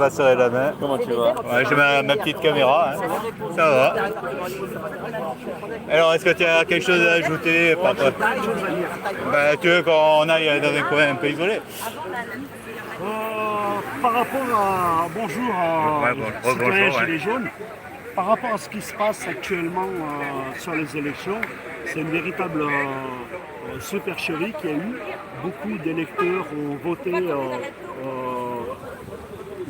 Passerai la main. Comment tu vas? Ouais, j'ai ma petite caméra, hein. Ça va. Alors, est-ce que tu as quelque chose à ajouter par rapport tu veux qu'on aille dans un coin un peu isolé? Par rapport à bonjour à citoyens bonjour, Gilets jaunes, par rapport à ce qui se passe actuellement sur les élections, c'est une véritable supercherie qu'il y a eu. Beaucoup d'électeurs ont voté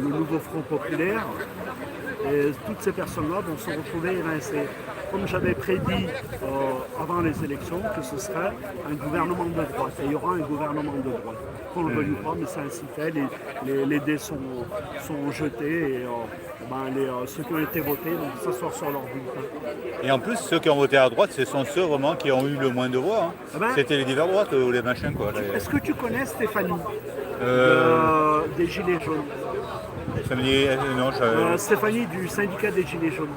le nouveau Front populaire. Et toutes ces personnes-là vont se retrouver évincées. Comme j'avais prédit avant les élections que ce serait un gouvernement de droite. Et il y aura un gouvernement de droite. Qu'on le veuille ou pas, mais c'est ainsi fait. Les dés sont jetés et ceux qui ont été votés vont s'asseoir sur leur bulletin. Et en plus, ceux qui ont voté à droite, ce sont ceux vraiment qui ont eu le moins de voix. Hein. C'était les divers droites ou les machins, quoi. Est-ce que tu connais Stéphanie des Gilets jaunes? Stéphanie du syndicat des Gilets jaunes.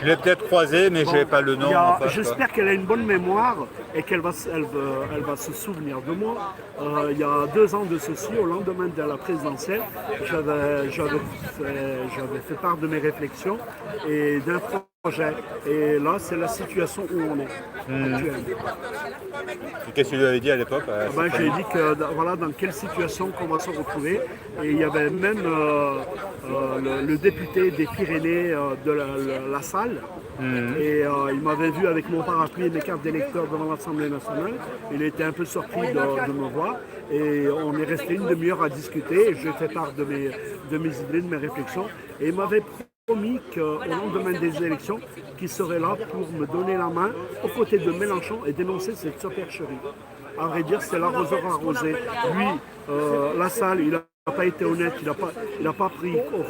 Je l'ai peut-être croisée, mais je n'ai pas le nom. J'espère qu'elle a une bonne mémoire et qu'elle va se souvenir de moi. Il y a 2 ans de ceci, au lendemain de la présidentielle, j'avais fait part de mes réflexions et d'un projet. Et là, c'est la situation où on est actuellement. Qu'est-ce que tu lui avais dit à l'époque? J'ai dit que voilà dans quelle situation qu'on va se retrouver. Et il y avait même le député des Pyrénées de la salle. Et il m'avait vu avec mon parapluie et mes cartes d'électeurs devant l'Assemblée nationale. Il était un peu surpris de me voir. Et on est resté une demi-heure à discuter. Et je fais part de mes idées, de mes réflexions. Et il m'avait promis qu'au lendemain des élections, qu'il serait là pour me donner la main aux côtés de Mélenchon et dénoncer cette supercherie. À vrai dire, c'est l'arroseur arrosé. Lui, la salle, il n'a pas été honnête, il n'a pas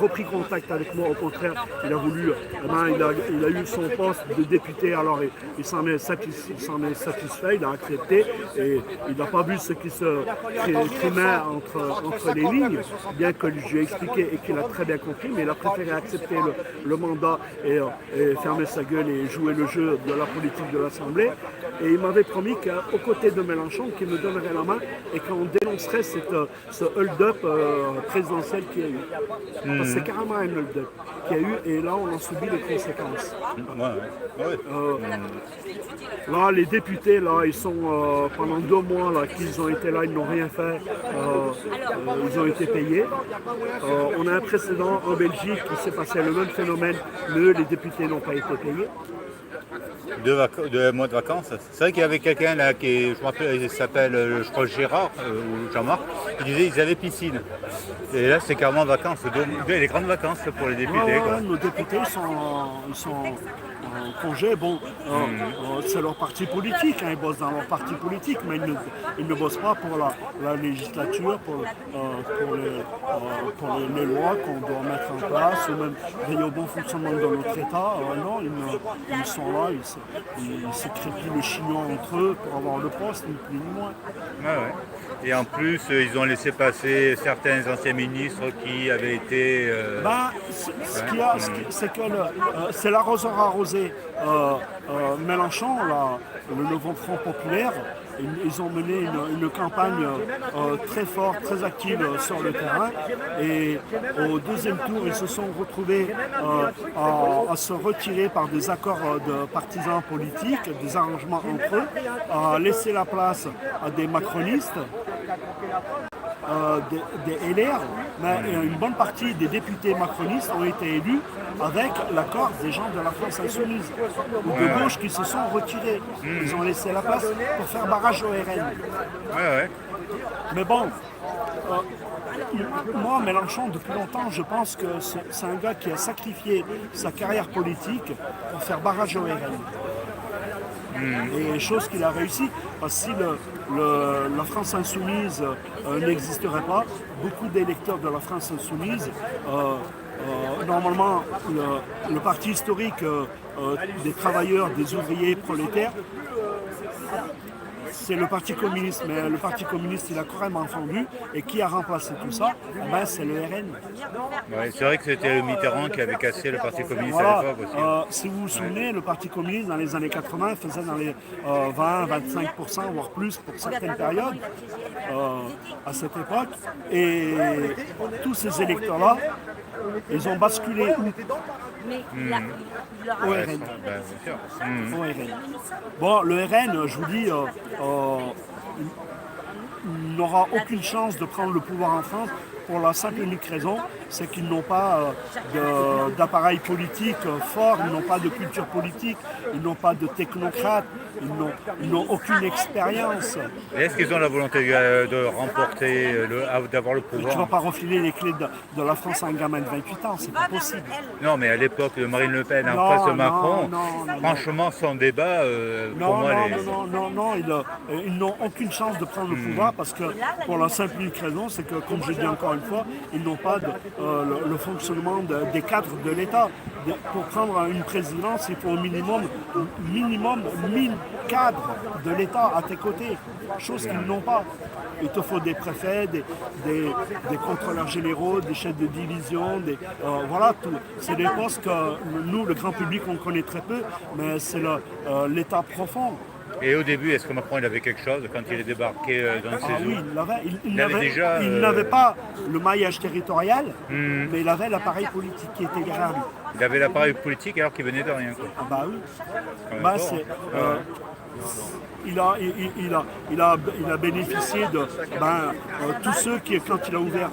repris contact avec moi, au contraire, il a voulu, il a eu son poste de député, alors il s'en est satisfait, il a accepté, et il n'a pas vu ce qui se trimait entre les lignes, bien que je lui ai expliqué et qu'il a très bien compris, mais il a préféré accepter le mandat et fermer sa gueule et jouer le jeu de la politique de l'Assemblée. Et il m'avait promis qu'aux côtés de Mélenchon, qu'il me donnerait la main et qu'on dénoncerait ce hold-up présidentiel qu'il y a eu. C'est carrément un hold-up qu'il y a eu et là on en subit les conséquences. Là les députés, là, ils sont pendant 2 mois là, qu'ils ont été là, ils n'ont rien fait, ils ont été payés. On a un précédent en Belgique qui s'est passé le même phénomène, mais les députés n'ont pas été payés. 2 mois de vacances. C'est vrai qu'il y avait quelqu'un là qui, je me rappelle, il s'appelle, je crois Gérard ou Jean-Marc, qui disait qu'ils avaient piscine. Et là, c'est carrément vacances, les grandes vacances pour les députés. Nos députés sont en congé. Bon, c'est leur parti politique, ils bossent dans leur parti politique, mais ils ne bossent pas pour la législature, pour les lois qu'on doit mettre en place, ou même veiller au bon fonctionnement de notre État. Non, ils sont là, ils se crépillent le chignon entre eux pour avoir le poste, ni plus ni moins. Et en plus, ils ont laissé passer certains anciens ministres qui avaient été... Ce qu'il y a, c'est que c'est l'arroseur arrosé. Mélenchon, le nouveau Front populaire, ils ont mené une campagne très forte, très active sur le terrain. Et au 2e tour, ils se sont retrouvés à se retirer par des accords de partisans politiques, des arrangements entre eux, à laisser la place à des macronistes. Des LR, mais une bonne partie des députés macronistes ont été élus avec l'accord des gens de la France insoumise ou de gauche qui se sont retirés. Ils ont laissé la place pour faire barrage au RN. Mais bon, moi, Mélenchon, depuis longtemps, je pense que c'est un gars qui a sacrifié sa carrière politique pour faire barrage au RN. Et chose qu'il a réussi, parce que si la France insoumise n'existerait pas, beaucoup d'électeurs de la France insoumise, normalement le parti historique des travailleurs, des ouvriers prolétaires, c'est le Parti communiste, mais le Parti communiste il a carrément fondu, et qui a remplacé tout ça? C'est le RN. C'est vrai que c'était le Mitterrand qui avait cassé le Parti communiste à l'époque aussi. Si vous vous souvenez, le Parti communiste dans les années 80 faisait dans les 20-25%, voire plus pour certaines périodes à cette époque, et tous ces électeurs-là Ils ont basculé où? Mais il aura Au Ouais, RN. bien sûr. Au RN. Bon, le RN, je vous dis, il n'aura aucune chance de prendre le pouvoir en France pour la simple et unique raison, c'est qu'ils n'ont pas d'appareil politique fort, ils n'ont pas de culture politique, ils n'ont pas de technocrates, ils n'ont aucune expérience. Et est-ce qu'ils ont la volonté de remporter, d'avoir le Tu ne vas pouvoir? pas refiler les clés de la France à un gamin de 28 ans, c'est pas possible. Non, mais à l'époque de Marine Le Pen en Non, face de non, Macron, non, franchement, son débat, pour Non, moi, non, ils n'ont aucune chance de prendre le pouvoir parce que, pour la simple et unique raison, c'est que, comme je dis encore une fois, ils n'ont pas le fonctionnement des cadres de l'État. Pour prendre une présidence, il faut au minimum 1000 cadres de l'État à tes côtés, chose qu'ils n'ont pas. Il te faut des préfets, des contrôleurs généraux, des chefs de division, voilà, c'est des postes que nous, le grand public, on connaît très peu, mais c'est l'État profond. Et au début, est-ce que Macron il avait quelque chose quand il est débarqué dans ses Ah oui, eaux? il l'avait. Il avait déjà, Il n'avait pas le maillage territorial, mais il avait l'appareil politique qui était derrière lui. Il avait l'appareil politique alors qu'il venait de rien, quoi. Ah bah oui. Quand même Bah, fort, c'est, hein. il a bénéficié de tous ceux qui, quand il a ouvert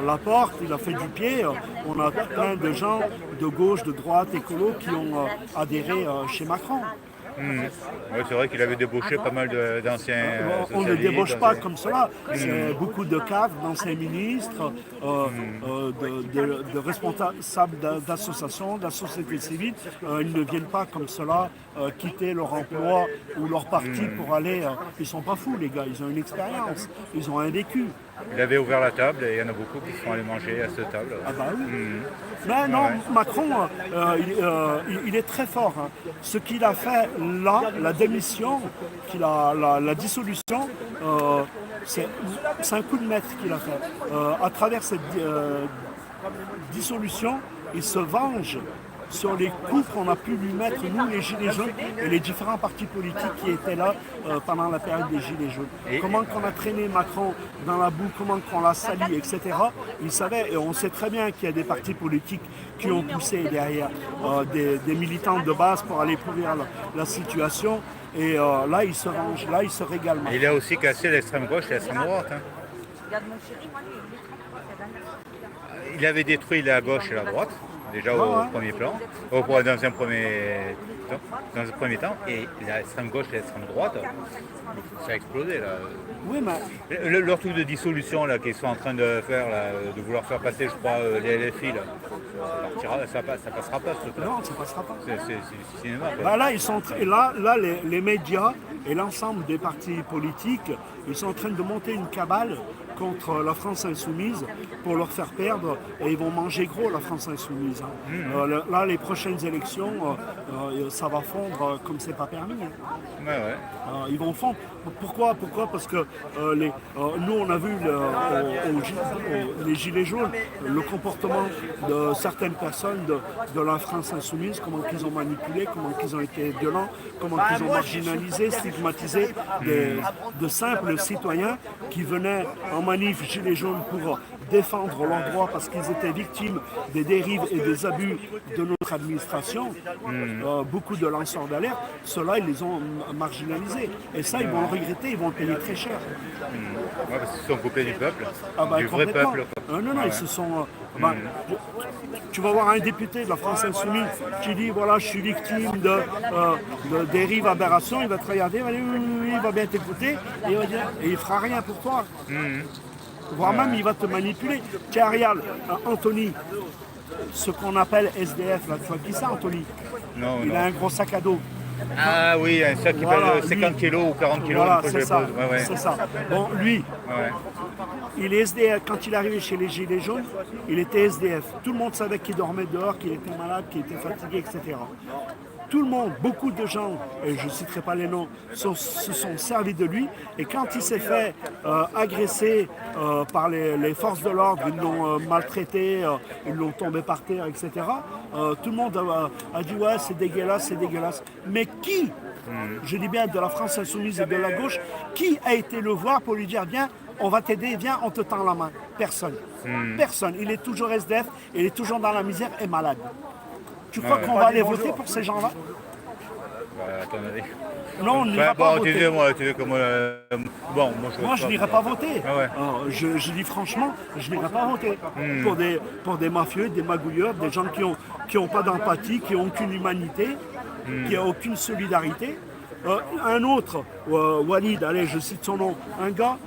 la porte, il a fait du pied. On a plein de gens de gauche, de droite, écolos qui ont adhéré chez Macron. Ouais, c'est vrai qu'il avait débauché pas mal d'anciens On ne socialistes, débauche pas d'anciens- comme cela. C'est beaucoup de cadres, d'anciens ministres, de responsables d'associations, de la société civile. Ils ne viennent pas comme cela quitter leur emploi ou leur parti pour aller. Ils sont pas fous, les gars. Ils ont une expérience. Ils ont un vécu. Il avait ouvert la table et il y en a beaucoup qui sont allés manger à cette table. Ah bah oui. Mais non, Macron, il est très fort. Hein. Ce qu'il a fait là, la démission, la dissolution, c'est un coup de maître qu'il a fait. À travers cette dissolution, il se venge sur les coups qu'on a pu lui mettre, nous, les Gilets jaunes, et les différents partis politiques qui étaient là pendant la période des Gilets jaunes. Comment qu'on a traîné Macron dans la boue, comment qu'on l'a sali, etc. Il savait, et on sait très bien qu'il y a des partis politiques qui ont poussé derrière des militants de base pour aller pourrir la situation. Et là, il se venge, là, il se régale. Et il a aussi cassé l'extrême gauche et l'extrême droite. Hein. Regarde mon chéri, moi, il est Il avait détruit la gauche et la droite, déjà au premier plan, dans un premier temps, et l'extrême gauche et l'extrême droite, ça a explosé là. Oui, mais Leur truc de dissolution là qu'ils sont en train de faire, là, de vouloir faire passer, je crois, les LFI, là, ça passera pas ce truc-là. non, ça ne passera pas. C'est du cinéma. Quoi. Bah là, les médias et l'ensemble des partis politiques, ils sont en train de monter une cabale contre la France insoumise pour leur faire perdre et ils vont manger gros la France insoumise. Hein. Là, les prochaines élections, ça va fondre comme c'est pas permis. Hein. Ouais. Ils vont fondre. Pourquoi? Parce que nous, on a vu les Gilets jaunes, le comportement de certaines personnes de la France insoumise, comment qu'ils ont manipulé, comment qu'ils ont été violents, comment qu'ils ont marginalisé, stigmatisé de simples citoyens qui venaient en manif Gilets jaunes pour défendre leurs droits parce qu'ils étaient victimes des dérives et des abus de notre administration. Beaucoup de lanceurs d'alerte, ceux-là, ils les ont marginalisés. Et ça, ils vont le regretter, ils vont le payer très cher. Ouais, parce qu'ils se sont coupés du peuple, du vrai Complètement. peuple. Quoi. Non, ils se sont... tu vas voir un député de la France Insoumise qui dit, voilà, je suis victime de dérives, aberrations, il va te regarder, il va dire, oui, il va bien t'écouter, et il va dire, et il fera rien pour toi. Voire même, il va te manipuler. Tiens, regarde, Anthony, ce qu'on appelle SDF, là, tu vois qui c'est, Anthony? Non, Il a un gros sac à dos. Ah oui, un sac qui Voilà, pèse 50 lui. kilos ou 40 kilos. Voilà, une fois que c'est je ça. le pose. Ouais. C'est ça. Bon, lui, Ouais. il est SDF. Quand il est arrivé chez les Gilets jaunes, il était SDF. Tout le monde savait qu'il dormait dehors, qu'il était malade, qu'il était fatigué, etc. Tout le monde, beaucoup de gens, et je ne citerai pas les noms, se sont servis de lui. Et quand il s'est fait agresser par les forces de l'ordre, ils l'ont maltraité, ils l'ont tombé par terre, etc. Tout le monde a dit ouais, c'est dégueulasse, c'est dégueulasse. Mais qui, je dis bien de la France insoumise et de la gauche, qui a été le voir pour lui dire bien, on va t'aider, viens, on te tend la main. Personne. Personne. Il est toujours SDF, il est toujours dans la misère et malade. Tu crois qu'on va aller voter pour ces gens-là? À ton avis. Non, on n'ira pas voter. Tu veux comme... bon, Moi, je n'irai pas voter. Ah ouais. Je dis franchement, je n'irai pas voter. Pour des mafieux, des magouilleurs, des gens qui ont pas d'empathie, qui n'ont aucune humanité, qui n'ont aucune solidarité. Un autre, Walid, allez, je cite son nom, un gars,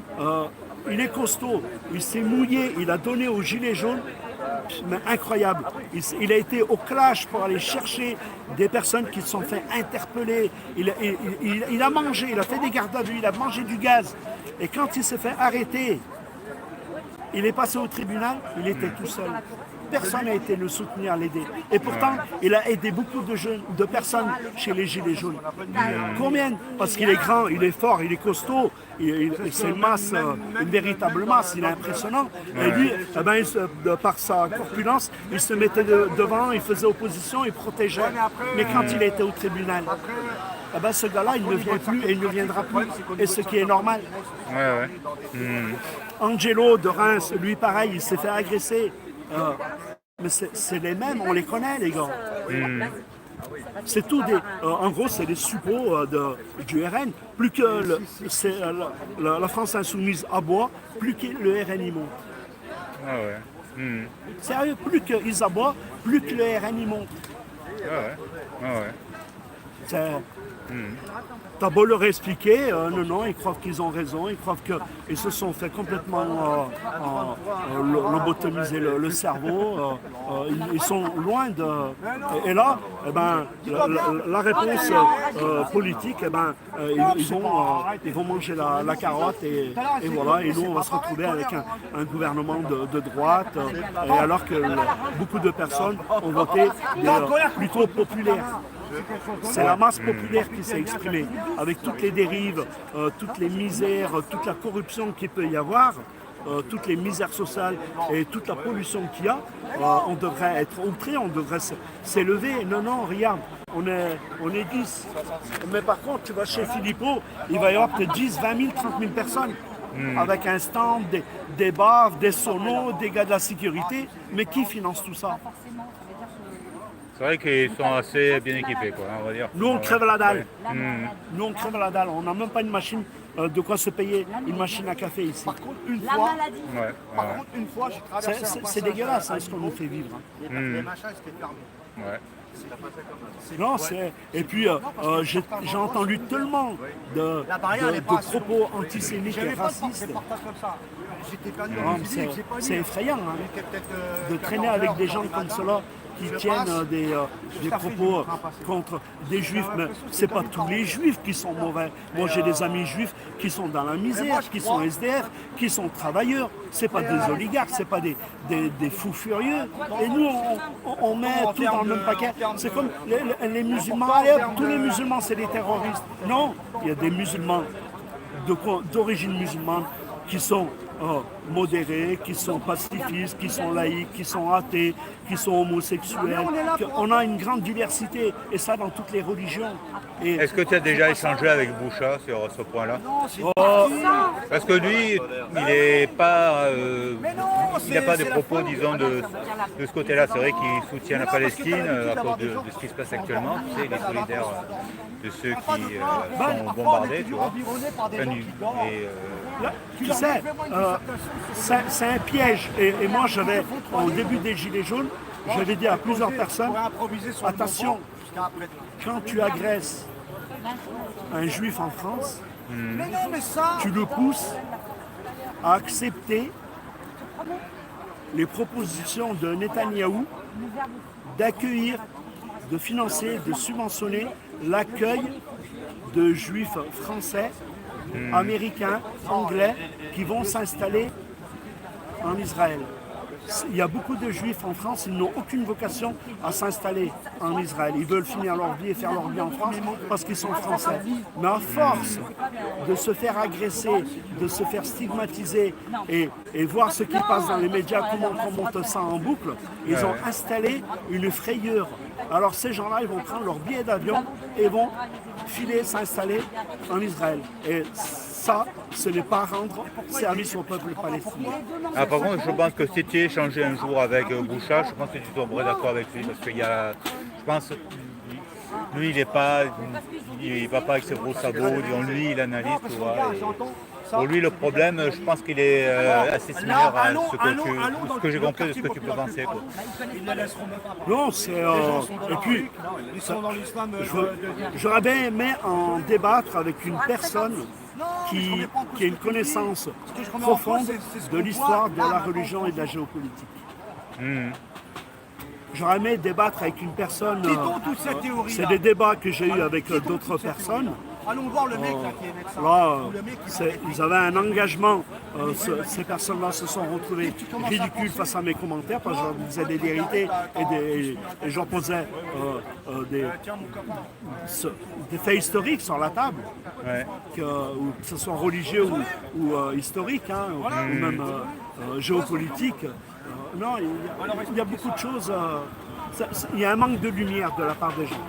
il est costaud, il s'est mouillé, il a donné aux gilets jaunes, mais incroyable. Il a été au clash pour aller chercher des personnes qui se sont fait interpeller. Il a mangé, il a fait des gardes à vue, il a mangé du gaz. Et quand il s'est fait arrêter, il est passé au tribunal, il était tout seul. Personne n'a été le soutenir, l'aider. Et pourtant, il a aidé beaucoup de personnes chez les Gilets jaunes. Combien? Parce qu'il est grand, il est fort, il est costaud. C'est une masse, une véritable masse, il est impressionnant. Et lui, par sa corpulence, il se mettait devant, il faisait opposition, il protégeait. Mais quand il était au tribunal, ce gars-là, il ne vient plus et il ne viendra plus. Et ce qui est normal. Angelo de Reims, lui pareil, il s'est fait agresser. Mais c'est les mêmes, on les connaît les gars. C'est tout des. En gros, c'est des suppôts du RN. Plus que la France insoumise aboie, plus que le RN y monte. Sérieux, plus qu'ils aboient, plus que le RN y monte. T'as beau leur expliquer, non, ils croient qu'ils ont raison, ils croient qu'ils se sont fait complètement lobotomiser le cerveau, ils sont loin de... Et là, la réponse politique, ils vont manger la carotte et voilà, et nous on va se retrouver avec un gouvernement de droite, et alors que beaucoup de personnes ont voté plutôt populaires. C'est la masse populaire qui s'est exprimée, avec toutes les dérives, toutes les misères, toute la corruption qu'il peut y avoir, toutes les misères sociales et toute la pollution qu'il y a. On devrait être outré, on devrait s'élever. Non, regarde, on est 10. Mais par contre, tu vas chez Philippot, il va y avoir peut-être 10, 20 000, 30 000 personnes. Avec un stand, des baves, des sonos, des gars de la sécurité. Mais qui finance tout ça? C'est vrai qu'ils sont assez bien équipés, quoi, on va dire. Nous, on crève la dalle. Nous, on crève la dalle. On n'a même pas une machine de quoi se payer une machine à café ici. Par contre, une fois, j'ai traversé. C'est dégueulasse ce qu'on nous fait vivre. Les machins, c'était fermé. Non, et puis j'ai entendu tellement de propos antisémites et racistes. C'est effrayant de traîner avec des gens comme cela qui tiennent des propos contre des juifs, mais c'est pas tous les juifs qui sont mauvais. Moi j'ai des amis juifs qui sont dans la misère, qui sont SDF, qui sont travailleurs. C'est pas des oligarques, c'est pas des fous furieux. Et nous on met tout dans le même paquet. C'est comme les musulmans. Allez, tous les musulmans c'est des terroristes. Non, il y a des musulmans d'origine musulmane qui sont modérés, qui sont pacifistes, qui sont laïcs, qui sont athées, qui sont homosexuels. On a une grande diversité, et ça dans toutes les religions. Est-ce que tu as déjà échangé avec Boucha sur ce point-là? Parce que lui, il n'a pas des propos, disons, de ce côté-là. C'est vrai qu'il soutient la Palestine à cause de ce qui se passe actuellement. Tu sais, il est solidaire de ceux qui sont bombardés, tu vois. Tu sais, c'est un piège. Et moi, au début des Gilets jaunes, j'avais dit à plusieurs personnes, attention, quand tu agresses un juif en France, tu le pousses à accepter les propositions de Netanyahou d'accueillir, de financer, de subventionner l'accueil de juifs français, américains, anglais, qui vont s'installer en Israël. Il y a beaucoup de juifs en France, ils n'ont aucune vocation à s'installer en Israël. Ils veulent finir leur vie et faire leur vie en France parce qu'ils sont français. Mais à force de se faire agresser, de se faire stigmatiser et voir ce qui passe dans les médias, comment on monte ça en boucle, ils ont installé une frayeur. Alors ces gens-là, ils vont prendre leur billet d'avion et vont filer, s'installer en Israël. Et ça, ce n'est pas rendre service au peuple palestinien. Ah, par contre, je pense que si tu échangé un jour avec Bouchard, je pense que tu tomberais d'accord avec lui. Parce qu'il y a, je pense, lui, il va pas avec ses gros sabots, lui, il analyse, tu vois. Pour lui, le problème, je pense qu'il est assez similaire à ce que j'ai compris de ce que tu peux penser. Quoi. Non, c'est... et puis, j'aurais bien aimé en débattre avec une personne qui a une connaissance profonde de l'histoire de la religion et de la géopolitique. J'aurais aimé débattre avec une personne... c'est des débats que j'ai eus avec d'autres personnes. Allons voir le mec là qui est médecin. Là, ils avaient un engagement. Ces personnes-là se sont retrouvées ridicules face à mes commentaires parce que je disais des vérités et j'en posais des faits historiques sur la table, que ce soit religieux ou historiques, hein, ou même géopolitiques. Non, il y a beaucoup de choses. Il y a un manque de lumière de la part des gens.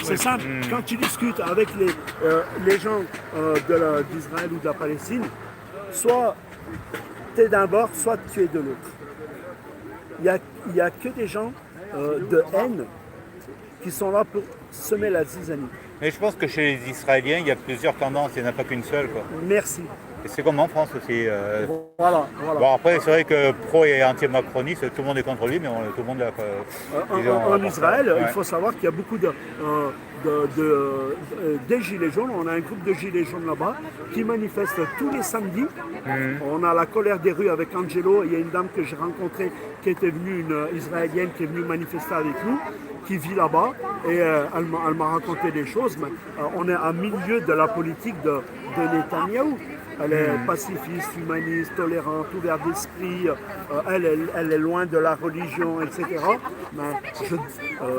C'est simple, quand tu discutes avec les gens d'Israël ou de la Palestine, soit tu es d'un bord, soit tu es de l'autre. Il n'y a que des gens de haine qui sont là pour semer la zizanie. Mais je pense que chez les Israéliens, il y a plusieurs tendances, il n'y en a pas qu'une seule. Quoi. Merci. Et c'est comme en France aussi. Voilà. Bon, après, c'est vrai que pro et anti-macroniste, tout le monde est contre lui, mais tout le monde l'a. En Israël, il faut savoir qu'il y a beaucoup des gilets jaunes. On a un groupe de gilets jaunes là-bas qui manifestent tous les samedis. On a la colère des rues avec Angelo. Il y a une dame que j'ai rencontrée qui était venue, une Israélienne qui est venue manifester avec nous, qui vit là-bas. Et elle m'a raconté des choses. Mais, on est à milieu de la politique de Netanyahou. Elle est pacifiste, humaniste, tolérante, ouverte d'esprit, elle est loin de la religion, etc. Mais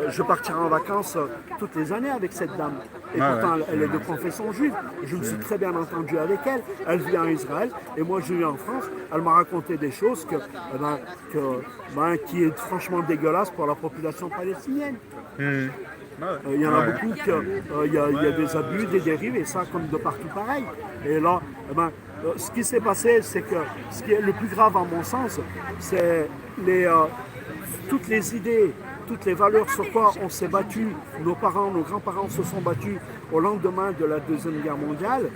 je partirai en vacances toutes les années avec cette dame. Et pourtant, elle est de confession juive. Je me suis très bien entendu avec elle. Elle vit en Israël et moi je vis en France. Elle m'a raconté des choses qui est franchement dégueulasse pour la population palestinienne. Il y en a beaucoup il y a des abus, des dérives, et ça comme de partout pareil. Et là, ce qui s'est passé, c'est que ce qui est le plus grave à mon sens, c'est toutes les idées, toutes les valeurs sur quoi on s'est battu, nos parents, nos grands-parents se sont battus au lendemain de la Deuxième Guerre mondiale,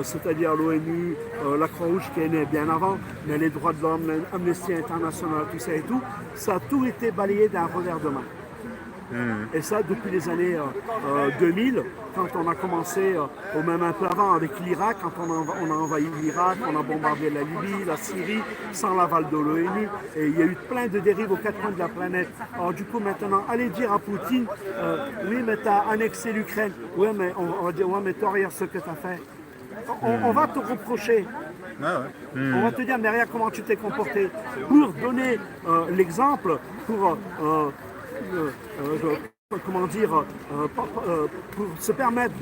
c'est-à-dire l'ONU, la Croix-Rouge qui est née bien avant, mais les droits de l'homme, l'Amnesty International, tout ça et tout, ça a tout été balayé d'un revers de main. Et ça, depuis les années 2000, quand on a commencé, ou même un peu avant avec l'Irak, quand on a envahi l'Irak, on a bombardé la Libye, la Syrie, sans l'aval de l'ONU, et il y a eu plein de dérives aux quatre coins de la planète. Alors du coup, maintenant, allez dire à Poutine, oui, mais tu as annexé l'Ukraine. Oui, mais on va dire, ouais, mais toi, regarde ce que tu as fait. On va te reprocher. On va te dire, mais regarde comment tu t'es comporté. Pour donner l'exemple, pour se permettre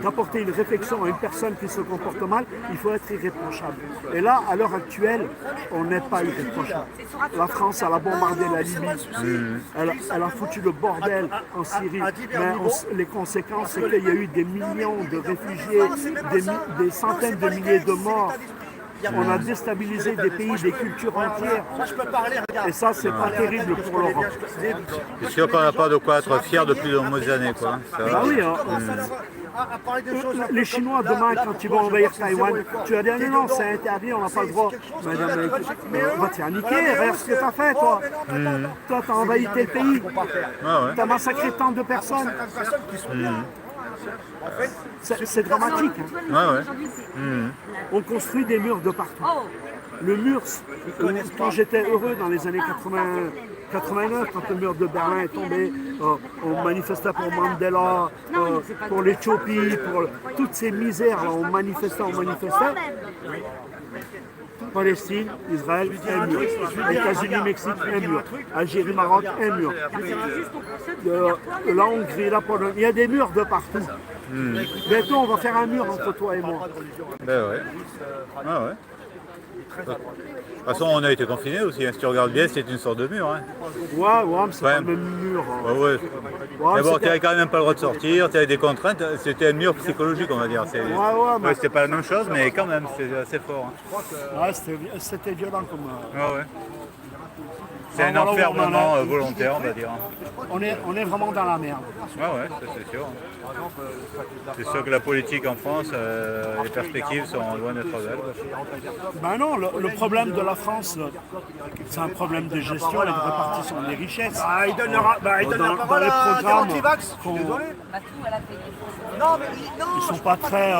d'apporter une réflexion à une personne qui se comporte mal, il faut être irréprochable. Et là, à l'heure actuelle, on n'est pas irréprochable. La France, elle a bombardé la Libye, elle a foutu le bordel en Syrie, mais les conséquences, c'est qu'il y a eu des millions de réfugiés, des centaines de milliers de morts. On a déstabilisé des pays, des cultures entières. Et ça, c'est pas terrible pour l'Europe. C'est sûr qu'on n'a pas de quoi être fier depuis de nombreuses années. Quoi. Ah oui, hein. Les Chinois, demain, quand ils vont envahir Taïwan, tu vas dire non, c'est interdit, on n'a pas le droit. Mais on va te faire niquer, regarde ce que tu as fait, toi. Toi, tu as envahi tel pays. Tu as massacré tant de personnes. C'est dramatique. Hein. On construit des murs de partout. Le mur, quand j'étais heureux dans les années 89, quand le mur de Berlin est tombé, on manifestait pour Mandela, pour l'Éthiopie, pour toutes ces misères, là, on manifestait. Palestine, Israël, un mur. États-Unis, Mexique, un mur. Algérie, Maroc, un mur. La Hongrie, la Pologne, il y a des murs de partout. Bientôt, on va faire un mur entre toi et moi. Ben ouais. Ah ouais. toute façon, on a été confinés aussi. Hein. Si tu regardes bien, c'est une sorte de mur. Hein. Ouais, mais c'est Ouais. pas le même mur. Ouais, ouais. Ouais, Mais bon, c'était- tu n'avais quand même pas le droit de sortir, tu avais des contraintes. C'était un mur psychologique, on va dire. mais- C'était pas la même chose, mais quand même, c'est assez fort. Hein. Ouais, c'était violent comme. Ouais. C'est un voilà où on en enfermement est. volontaire, on va dire. On est vraiment dans la merde. Ouais, ça, c'est sûr. C'est sûr que la politique en France, les perspectives sont loin d'être belles. Ben non, le problème de la France, c'est un problème de gestion et de répartition des richesses. Il donne Dans la parole les à des programmes anti-vax. Je qu'on- suis désolé. Bah, tout, elle a payé. Non, mais non. Ils sont pas très.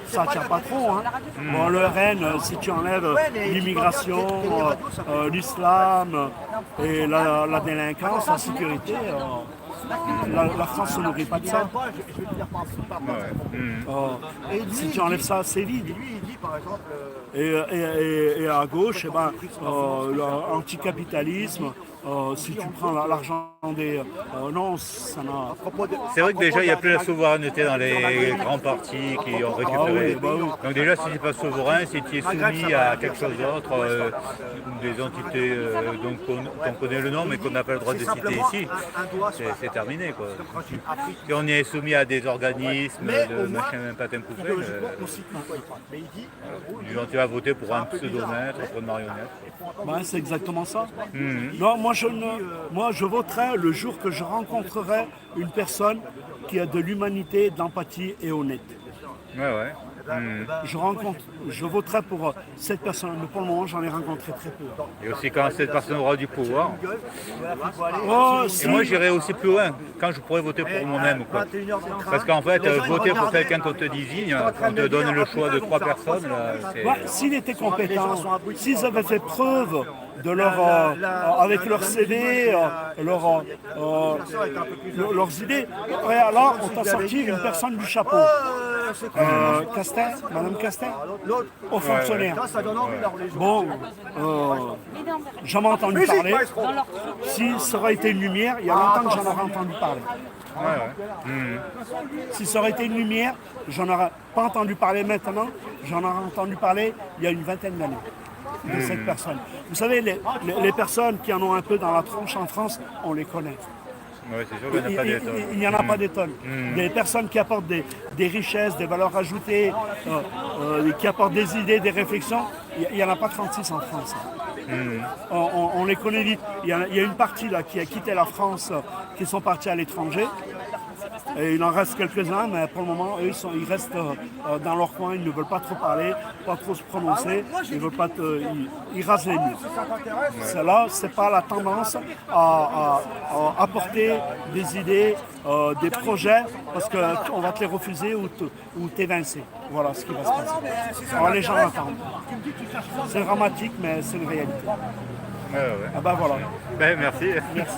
Ça tient pas trop. Hein. Bon, le RN, si tu enlèves l'immigration, l'islam et la délinquance, la sécurité, la France ne nourrit pas de ça. Je vais te dire par Si tu enlèves ça, c'est vide. Lui, il dit par exemple. Et à gauche, l'anticapitalisme, si tu prends l'argent des... non, ça n'a... C'est vrai que déjà, il n'y a plus la souveraineté dans les grands partis qui ont récupéré. Ah oui. Donc déjà, si tu n'es pas souverain, si tu es soumis à quelque chose d'autre, des entités dont on connaît le nom mais qu'on n'a pas le droit de citer ici, c'est terminé. Quoi. Si on est soumis à des organismes de machin même pas poubelle, tu vas voter pour un pseudomètre, pour une marionnette. Ben, c'est exactement ça. Non, moi je voterai le jour que je rencontrerai une personne qui a de l'humanité, de l'empathie et honnête. Ouais. Je voterai pour cette personne, mais pour le moment j'en ai rencontré très peu. Et aussi quand cette personne aura du pouvoir. Oh, Et si. moi j'irai aussi plus loin, quand je pourrais voter pour moi-même. Quoi. Parce qu'en fait, voter pour quelqu'un qu'on te désigne, on te donne le choix de 3 personnes, là, c'est... Ouais, s'ils étaient compétents, s'ils avaient fait preuve de leur, avec leur CV, leurs idées, et alors on t'a sorti une personne du chapeau. Castet, Madame Castet, aux fonctionnaires. Ça donne envie d'avoir les gens. Bon, j'en ai entendu parler. Dans leur truc. Si ça aurait été une lumière, il y a longtemps que j'en aurais entendu parler. Si ça aurait été une lumière, j'en aurais pas entendu parler maintenant, j'en aurais entendu parler il y a une vingtaine d'années de cette personne. Vous savez, les personnes qui en ont un peu dans la tronche en France, on les connaît. Ouais, c'est sûr qu'il n'y en a pas des tonnes. Il n'y en a pas des tonnes. Des personnes qui apportent des richesses, des valeurs ajoutées, qui apportent des idées, des réflexions, il n'y en a pas 36 en France. On les connaît vite. Il y a une partie là qui a quitté la France, qui sont partis à l'étranger. Et il en reste quelques-uns, mais pour le moment, eux, ils restent dans leur coin, ils ne veulent pas trop parler, pas trop se prononcer, ils rasent les murs. Celle-là, ce n'est pas la tendance à apporter des idées, des projets, parce qu'on va te les refuser ou t'évincer. Voilà ce qui va se passer. Alors les gens attendent. C'est dramatique, mais c'est une réalité. Ouais. Ah ben voilà. Ben, merci. Merci.